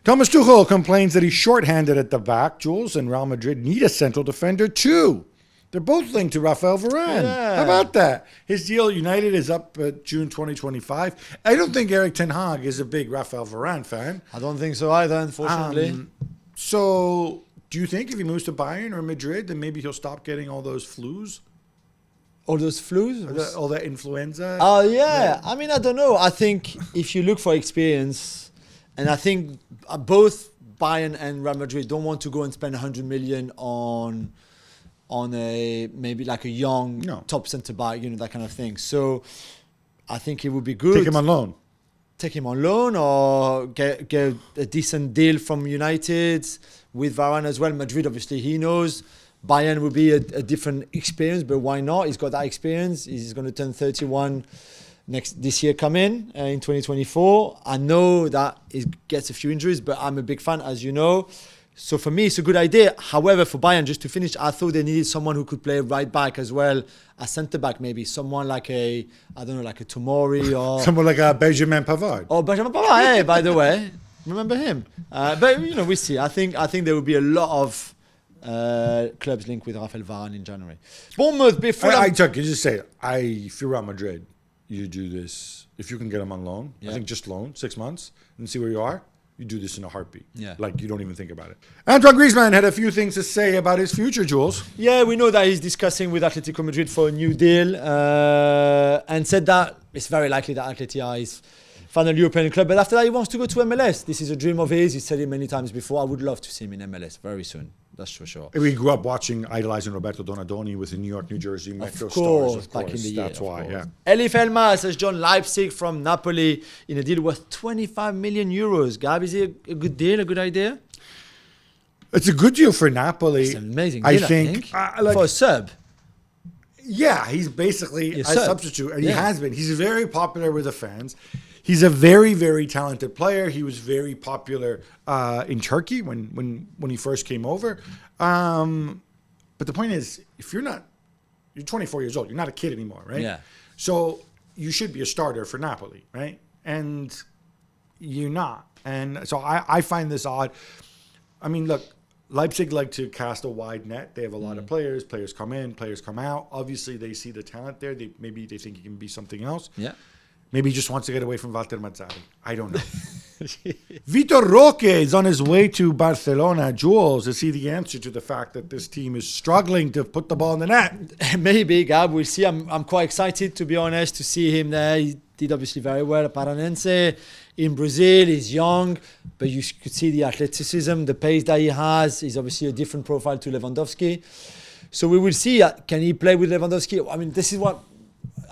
Thomas Tuchel complains that he's shorthanded at the back. Jules, and Real Madrid need a central defender too. They're both linked to Raphael Varane. Yeah. How about that? His deal at United is up June 2025. I don't think Erik ten Hag is a big Raphael Varane fan. I don't think so either, unfortunately. So, do you think if he moves to Bayern or Madrid, then maybe he'll stop getting all those flus? All those flus? All that influenza? Oh, yeah. I mean, I don't know. I think if you look for experience, and I think both Bayern and Real Madrid don't want to go and spend 100 million on a maybe like a young top centre back, that kind of thing. So I think it would be good. Take him on loan. Take him on loan or get a decent deal from United with Varane as well. Madrid, obviously, he knows. Bayern will be a different experience, but why not? He's got that experience. He's going to turn 31 this year in 2024. I know that he gets a few injuries, but I'm a big fan, as you know. So for me, it's a good idea. However, for Bayern, just to finish, I thought they needed someone who could play right back as well, a centre back maybe, someone like a Tomori or someone like a Benjamin Pavard. Oh, Benjamin Pavard, hey, by the way, remember him? But we see. I think there will be a lot of clubs linked with Raphael Varane in January. Bournemouth before. Chuck, you just say, if you're Real Madrid, you do this. If you can get him on loan, I think just loan 6 months and see where you are. You do this in a heartbeat. Yeah. Like, you don't even think about it. Antoine Griezmann had a few things to say about his future, Jules. Yeah, we know that he's discussing with Atletico Madrid for a new deal and said that it's very likely that Atleti are his final European club. But after that, he wants to go to MLS. This is a dream of his. He said it many times before. I would love to see him in MLS very soon. That's for sure. We grew up idolizing Roberto Donadoni with the New York, New Jersey Metro Stars. Of course, back in the year. That's why, yeah. Eljif Elmas has joined Leipzig from Napoli in a deal worth 25 million euros. Gab, is it a good deal, a good idea? It's a good deal for Napoli. It's an amazing deal, I think. For a sub. Yeah, he's basically a substitute, and he has been. He's very popular with the fans. He's a very, very talented player. He was very popular in Turkey when he first came over. But the point is, if you're 24 years old. You're not a kid anymore, right? Yeah. So you should be a starter for Napoli, right? And you're not. And so I find this odd. I mean, look, Leipzig like to cast a wide net. They have a lot of players. Players come in, players come out. Obviously, they see the talent there. Maybe they think he can be something else. Yeah. Maybe he just wants to get away from Walter Mazzarri. I don't know. Vitor Roque is on his way to Barcelona. Jules, is he the answer to the fact that this team is struggling to put the ball in the net? Maybe, Gab. We'll see. I'm quite excited, to be honest, to see him there. He did obviously very well at Paranense. In Brazil, he's young, but you could see the athleticism, the pace that he has. He's obviously a different profile to Lewandowski. So we will see. Can he play with Lewandowski? I mean, this is what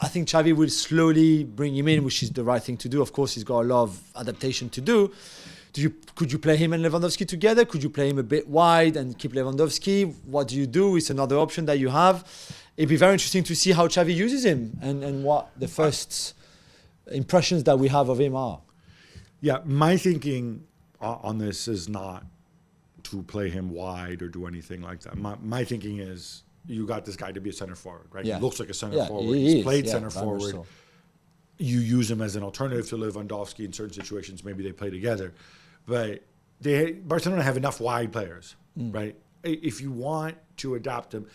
I think Xavi will slowly bring him in, which is the right thing to do. Of course, he's got a lot of adaptation to do. Could you play him and Lewandowski together? Could you play him a bit wide and keep Lewandowski? What do you do? It's another option that you have. It'd be very interesting to see how Xavi uses him and what the first impressions that we have of him are. Yeah, my thinking on this is not to play him wide or do anything like that. My thinking is, you got this guy to be a center forward, right? Yeah. He looks like a center forward. He's played center forward. So. You use him as an alternative to Lewandowski in certain situations. Maybe they play together. But Barcelona have enough wide players, right? If you want to adapt him,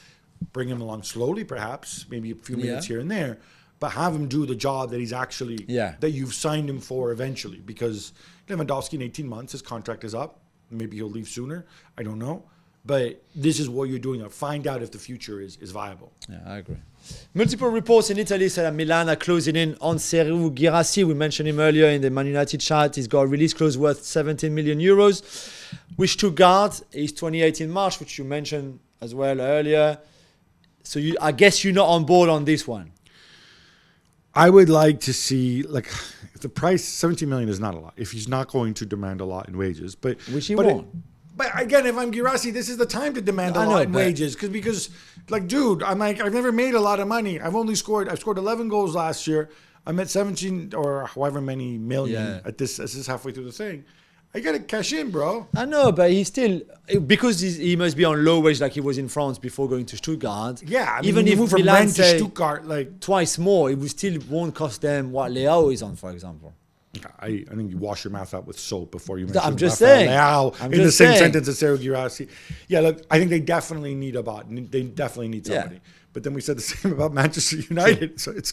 bring him along slowly, perhaps, maybe a few minutes here and there, but have him do the job that he's actually, that you've signed him for eventually. Because Lewandowski in 18 months, his contract is up. Maybe he'll leave sooner. I don't know. But this is what you're doing. Find out if the future is viable. Yeah, I agree. Multiple reports in Italy said that Milan are closing in on Serhou Guirassy. We mentioned him earlier in the Man United chat. He's got a release clause worth 17 million euros, which Stuttgart is 28 in March, which you mentioned as well earlier. So I guess you're not on board on this one. I would like to see, if the price, 17 million is not a lot. If he's not going to demand a lot in wages. Which he won't. But again, if I'm Guirassy, this is the time to demand a lot in wages. Because, dude, I've never made a lot of money. I've scored 11 goals last year. I'm at 17 or however many million at this halfway through the thing. I got to cash in, bro. I know, but he's still, because he must be on low wage like he was in France before going to Stuttgart. Yeah, I mean, even if you move from Milan Rennes to Stuttgart, twice more, it still won't cost them what Leao is on, for example. I think you wash your mouth out with soap before you I'm mention just Raphael saying. Leao I'm in the just same saying. sentence as Serhou Guirassy. Yeah, look, I think they definitely need a bot. They definitely need somebody. Yeah. But then we said the same about Manchester United. So it's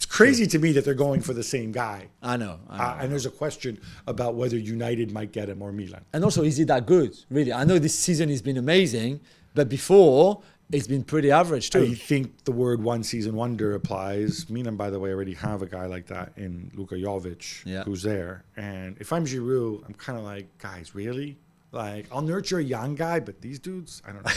crazy to me that they're going for the same guy. I know. And there's a question about whether United might get him or Milan. And also, is he that good? Really, I know this season has been amazing, but before it's been pretty average too. I think the word one season wonder applies. Milan, by the way, already have a guy like that in Luka Jovic, who's there. And if I'm Giroud, I'm kind of like, guys, really? Like, I'll nurture a young guy, but these dudes, I don't know.